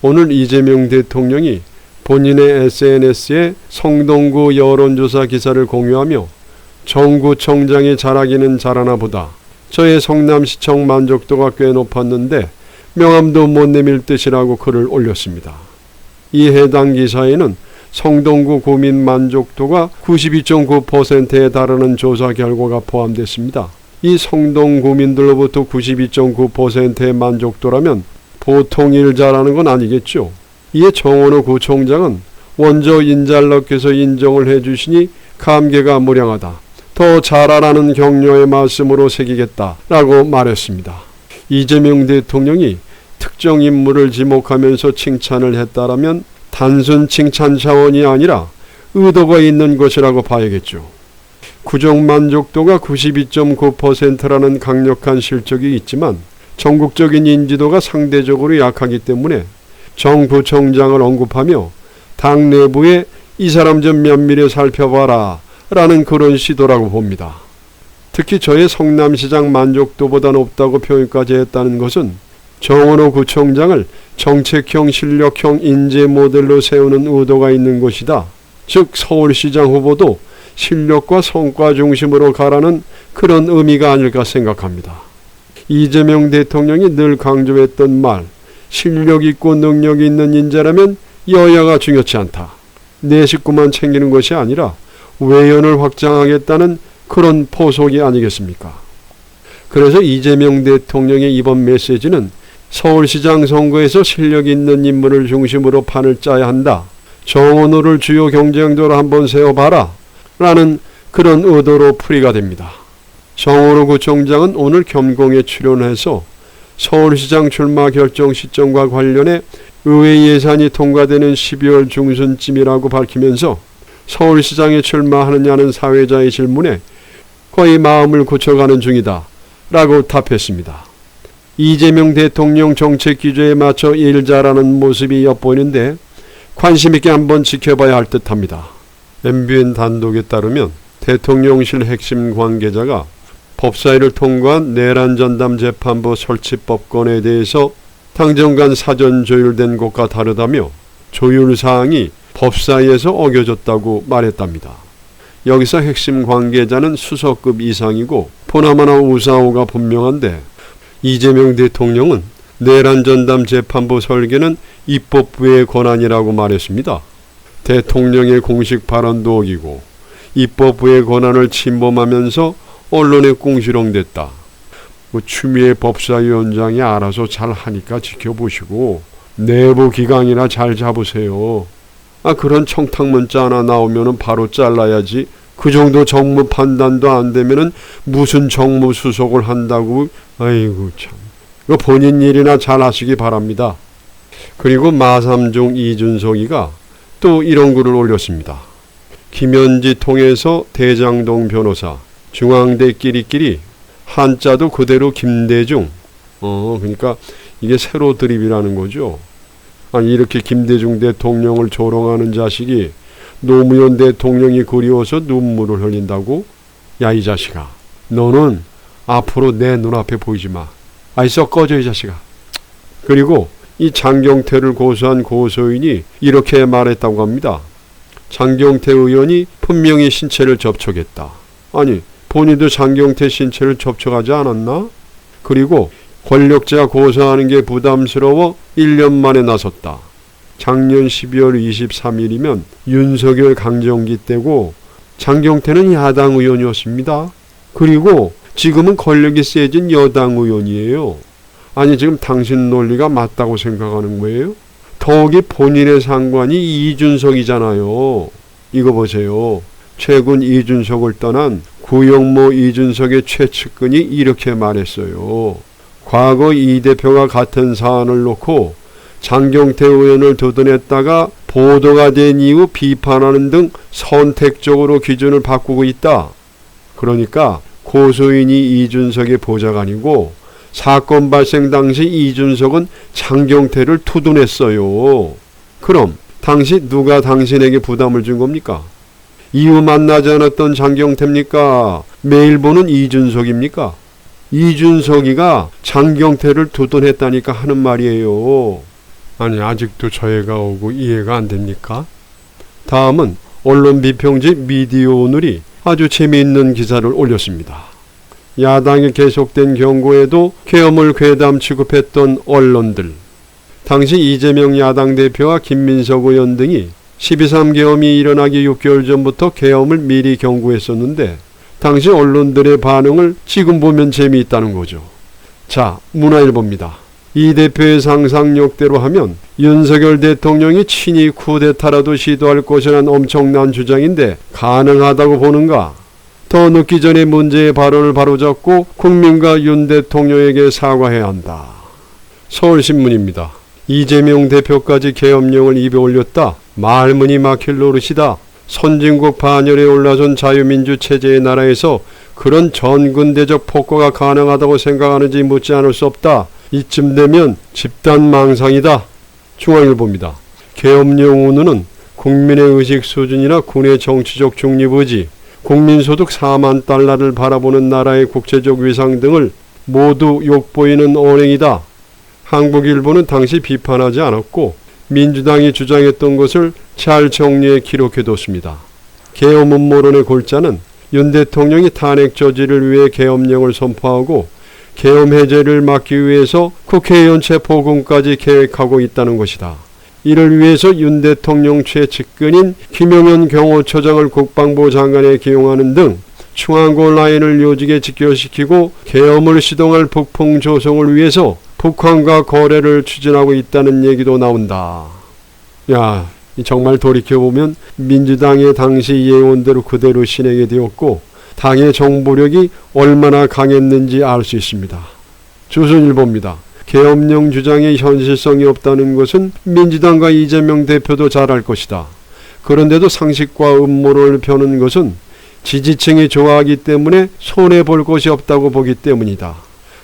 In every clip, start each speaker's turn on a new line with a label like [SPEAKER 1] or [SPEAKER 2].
[SPEAKER 1] 오늘 이재명 대통령이 본인의 SNS에 성동구 여론조사 기사를 공유하며 정구청장이 잘하기는 잘하나 보다. 저의 성남시청 만족도가 꽤 높았는데 명함도 못 내밀 듯이라고 글을 올렸습니다. 이 해당 기사에는 성동구 구민 만족도가 92.9%에 달하는 조사 결과가 포함됐습니다. 이 성동 구민들로부터 92.9%의 만족도라면 보통 일 잘하는 건 아니겠죠. 이에 정원호 구청장은 원조 인잘러께서 인정을 해주시니 감개가 무량하다. 더 잘하라는 격려의 말씀으로 새기겠다라고 말했습니다. 이재명 대통령이 특정 인물을 지목하면서 칭찬을 했다라면 단순 칭찬 차원이 아니라 의도가 있는 것이라고 봐야겠죠. 구정 만족도가 92.9%라는 강력한 실적이 있지만 전국적인 인지도가 상대적으로 약하기 때문에 정 부총장을 언급하며 당 내부에 이 사람 좀 면밀히 살펴봐라 라는 그런 시도라고 봅니다. 특히 저의 성남시장 만족도보다 높다고 표현까지 했다는 것은 정원호 구청장을 정책형 실력형 인재 모델로 세우는 의도가 있는 것이다. 즉 서울시장 후보도 실력과 성과 중심으로 가라는 그런 의미가 아닐까 생각합니다. 이재명 대통령이 늘 강조했던 말, 실력 있고 능력 있는 인재라면 여야가 중요치 않다. 내 식구만 챙기는 것이 아니라 외연을 확장하겠다는 그런 포석이 아니겠습니까? 그래서 이재명 대통령의 이번 메시지는 서울시장 선거에서 실력 있는 인물을 중심으로 판을 짜야 한다. 정원호를 주요 경쟁자로 한번 세워봐라. 라는 그런 의도로 풀이가 됩니다. 정원호 구청장은 오늘 겸공에 출연해서 서울시장 출마 결정 시점과 관련해 의회 예산이 통과되는 12월 중순쯤이라고 밝히면서 서울시장에 출마하느냐는 사회자의 질문에 거의 마음을 굳혀가는 중이다 라고 답했습니다. 이재명 대통령 정책 기조에 맞춰 일 잘하는 모습이 엿보이는데 관심 있게 한번 지켜봐야 할 듯합니다. MBN 단독에 따르면 대통령실 핵심 관계자가 법사위를 통과한 내란전담 재판부 설치법건에 대해서 당정간 사전 조율된 것과 다르다며 조율사항이 법사위에서 어겨졌다고 말했답니다. 여기서 핵심 관계자는 수석급 이상이고 보나마나 우사오가 분명한데 이재명 대통령은 내란전담 재판부 설계는 입법부의 권한이라고 말했습니다. 대통령의 공식 발언도 어기고 입법부의 권한을 침범하면서 언론에 꽁시렁댔다. 추미애 법사위원장이 알아서 잘 하니까 지켜보시고 내부 기강이나 잘 잡으세요. 그런 청탁 문자 하나 나오면 바로 잘라야지. 그 정도 정무 판단도 안 되면은 무슨 정무수석을 한다고. 아이고 참. 이거 본인 일이나 잘 하시기 바랍니다. 그리고 마삼중 이준석이가 또 이런 글을 올렸습니다. 김현지 통해서 대장동 변호사, 중앙대 끼리끼리, 한자도 그대로 김대중. 그러니까 이게 새로 드립이라는 거죠. 아니 이렇게 김대중 대통령을 조롱하는 자식이 노무현 대통령이 그리워서 눈물을 흘린다고? 야 이 자식아, 너는 앞으로 내 눈앞에 보이지 마. 아이 썩 꺼져 이 자식아. 그리고 이 장경태를 고소한 고소인이 이렇게 말했다고 합니다. 장경태 의원이 분명히 신체를 접촉했다. 아니 본인도 장경태 신체를 접촉하지 않았나? 그리고 권력자 고소하는 게 부담스러워 1년 만에 나섰다. 작년 12월 23일이면 윤석열 강정기 때고 장경태는 야당 의원이었습니다. 그리고 지금은 권력이 세진 여당 의원이에요. 아니 지금 당신 논리가 맞다고 생각하는 거예요? 더욱이 본인의 상관이 이준석이잖아요. 이거 보세요. 최근 이준석을 떠난 구영모 이준석의 최측근이 이렇게 말했어요. 과거 이 대표가 같은 사안을 놓고 장경태 의원을 두둔했다가 보도가 된 이후 비판하는 등 선택적으로 기준을 바꾸고 있다. 그러니까 고소인이 이준석의 보좌관이고 사건 발생 당시 이준석은 장경태를 투둔했어요. 그럼 당시 누가 당신에게 부담을 준 겁니까? 이후 만나지 않았던 장경태입니까? 매일 보는 이준석입니까? 이준석이가 장경태를 두둔했다니까 하는 말이에요. 아니, 아직도 저해가 오고 이해가 안 됩니까? 다음은 언론 비평지 미디어오늘이 아주 재미있는 기사를 올렸습니다. 야당의 계속된 경고에도 계엄을 괴담 취급했던 언론들. 당시 이재명 야당 대표와 김민석 의원 등이 12.3 계엄이 일어나기 6개월 전부터 계엄을 미리 경고했었는데 당시 언론들의 반응을 지금 보면 재미있다는 거죠. 자, 문화일보입니다. 이 대표의 상상력대로 하면 윤석열 대통령이 친히 쿠데타라도 시도할 것이란 엄청난 주장인데 가능하다고 보는가? 더 늦기 전에 문제의 발언을 바로잡고 국민과 윤 대통령에게 사과해야 한다. 서울신문입니다. 이재명 대표까지 계엄령을 입에 올렸다. 말문이 막힐 노릇이다. 선진국 반열에 올라선 자유민주 체제의 나라에서 그런 전근대적 폭거가 가능하다고 생각하는지 묻지 않을 수 없다. 이쯤 되면 집단 망상이다. 중앙일보입니다. 계엄령 운운은 국민의 의식 수준이나 군의 정치적 중립의지, 국민소득 4만 달러를 바라보는 나라의 국제적 위상 등을 모두 욕보이는 언행이다. 한국일보는 당시 비판하지 않았고 민주당이 주장했던 것을 잘 정리해 기록해뒀습니다. 계엄 음모론의 골자는 윤 대통령이 탄핵 저지를 위해 계엄령을 선포하고 계엄 해제를 막기 위해서 국회의원 체포공까지 계획하고 있다는 것이다. 이를 위해서 윤 대통령 최측근인 김용현 경호처장을 국방부 장관에 기용하는 등 충안고 라인을 요직에 직결시키고 계엄을 시동할 북풍 조성을 위해서 북한과 거래를 추진하고 있다는 얘기도 나온다. 야, 정말 돌이켜보면 민주당의 당시 예언대로 그대로 실행이 되었고 당의 정보력이 얼마나 강했는지 알 수 있습니다. 조선일보입니다. 계엄령 주장에 현실성이 없다는 것은 민주당과 이재명 대표도 잘 알 것이다. 그런데도 상식과 음모론을 펴는 것은 지지층이 좋아하기 때문에 손해볼 것이 없다고 보기 때문이다.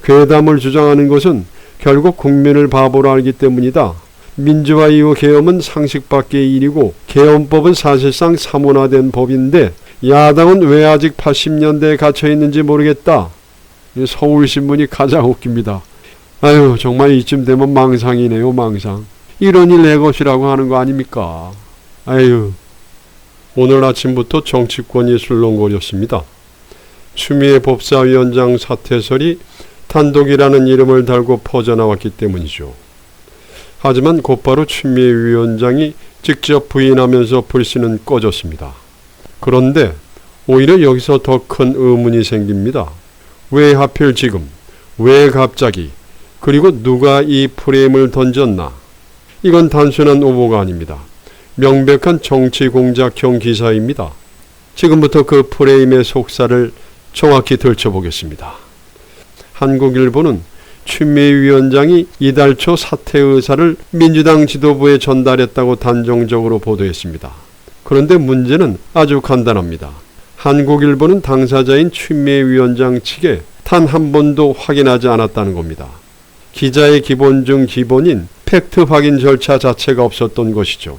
[SPEAKER 1] 괴담을 주장하는 것은 결국 국민을 바보로 알기 때문이다. 민주화 이후 계엄은 상식 밖의 일이고 계엄법은 사실상 사문화된 법인데 야당은 왜 아직 80년대에 갇혀있는지 모르겠다. 서울신문이 가장 웃깁니다. 아유, 정말 이쯤 되면 망상이네요, 망상. 이런 일 내 것이라고 하는 거 아닙니까? 아유, 오늘 아침부터 정치권이 술렁거렸습니다. 추미애 법사위원장 사퇴설이 단독이라는 이름을 달고 퍼져나왔기 때문이죠. 하지만 곧바로 추미애 위원장이 직접 부인하면서 불씨는 꺼졌습니다. 그런데 오히려 여기서 더 큰 의문이 생깁니다. 왜 하필 지금? 왜 갑자기? 그리고 누가 이 프레임을 던졌나? 이건 단순한 오보가 아닙니다. 명백한 정치 공작형 기사입니다. 지금부터 그 프레임의 속살을 정확히 들춰보겠습니다. 한국일보는 추미애 위원장이 이달 초 사퇴 의사를 민주당 지도부에 전달했다고 단정적으로 보도했습니다. 그런데 문제는 아주 간단합니다. 한국일보는 당사자인 추미애 위원장 측에 단 한 번도 확인하지 않았다는 겁니다. 기자의 기본 중 기본인 팩트 확인 절차 자체가 없었던 것이죠.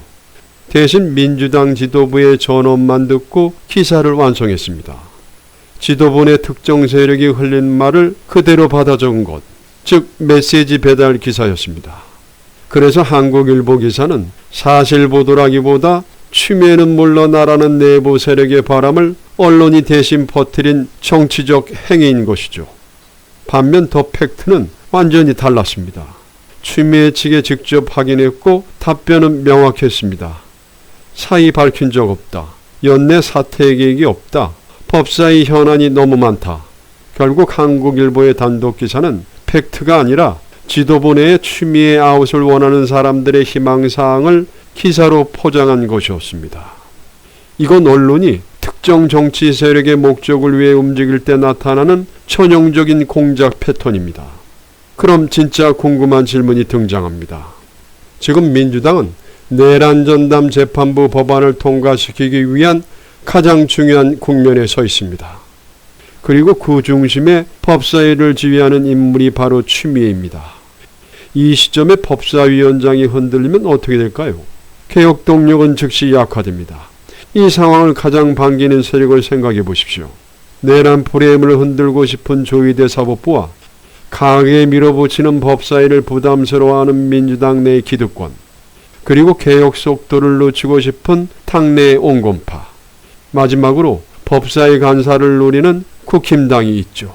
[SPEAKER 1] 대신 민주당 지도부의 전원만 듣고 기사를 완성했습니다. 지도부 내 특정 세력이 흘린 말을 그대로 받아 적은 것, 즉 메시지 배달 기사였습니다. 그래서 한국일보 기사는 사실 보도라기보다 추미애는 물러나라는 내부 세력의 바람을 언론이 대신 퍼뜨린 정치적 행위인 것이죠. 반면 더 팩트는 완전히 달랐습니다. 추미애 측에 직접 확인했고 답변은 명확했습니다. 사의 밝힌 적 없다. 연내 사퇴 계획이 없다. 법사위 현안이 너무 많다. 결국 한국일보의 단독 기사는 팩트가 아니라 지도부 내에 추미애 아웃을 원하는 사람들의 희망사항을 기사로 포장한 것이었습니다. 이건 언론이 특정 정치 세력의 목적을 위해 움직일 때 나타나는 전형적인 공작 패턴입니다. 그럼 진짜 궁금한 질문이 등장합니다. 지금 민주당은 내란 전담 재판부 법안을 통과시키기 위한 가장 중요한 국면에 서 있습니다. 그리고 그 중심에 법사위를 지휘하는 인물이 바로 추미애입니다. 이 시점에 법사위원장이 흔들리면 어떻게 될까요? 개혁 동력은 즉시 약화됩니다. 이 상황을 가장 반기는 세력을 생각해 보십시오. 내란 프레임을 흔들고 싶은 조희대 사법부와 강하게 밀어붙이는 법사위를 부담스러워하는 민주당 내 기득권, 그리고 개혁 속도를 늦추고 싶은 당내 온건파, 마지막으로 법사위 간사를 노리는 국힘당이 있죠.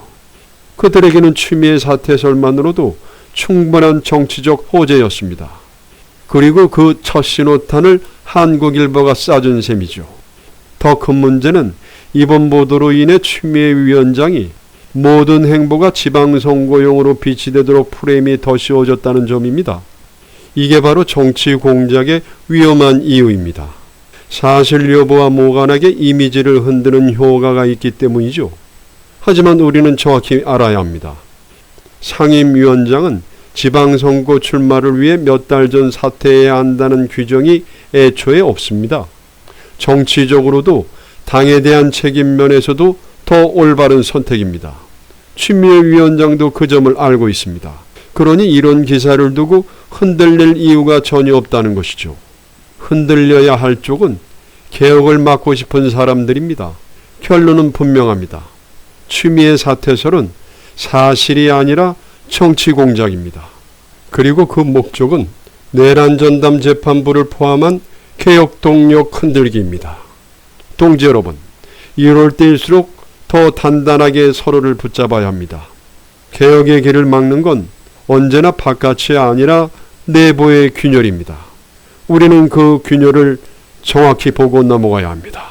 [SPEAKER 1] 그들에게는 추미애 사태설만으로도 충분한 정치적 호재였습니다. 그리고 그 첫 신호탄을 한국일보가 쏴준 셈이죠. 더 큰 문제는 이번 보도로 인해 추미애 위원장이 모든 행보가 지방선거용으로 비치되도록 프레임이 더 씌워졌다는 점입니다. 이게 바로 정치 공작의 위험한 이유입니다. 사실 여부와 무관하게 이미지를 흔드는 효과가 있기 때문이죠. 하지만 우리는 정확히 알아야 합니다. 상임위원장은 지방선거 출마를 위해 몇 달 전 사퇴해야 한다는 규정이 애초에 없습니다. 정치적으로도 당에 대한 책임 면에서도 더 올바른 선택입니다. 추미애 위원장도 그 점을 알고 있습니다. 그러니 이런 기사를 두고 흔들릴 이유가 전혀 없다는 것이죠. 흔들려야 할 쪽은 개혁을 막고 싶은 사람들입니다. 결론은 분명합니다. 추미애 사퇴설은 사실이 아니라 정치 공작입니다. 그리고 그 목적은 내란 전담 재판부를 포함한 개혁 동력 흔들기입니다. 동지 여러분, 이럴 때일수록 더 단단하게 서로를 붙잡아야 합니다. 개혁의 길을 막는 건 언제나 바깥이 아니라 내부의 균열입니다. 우리는 그 균열을 정확히 보고 넘어가야 합니다.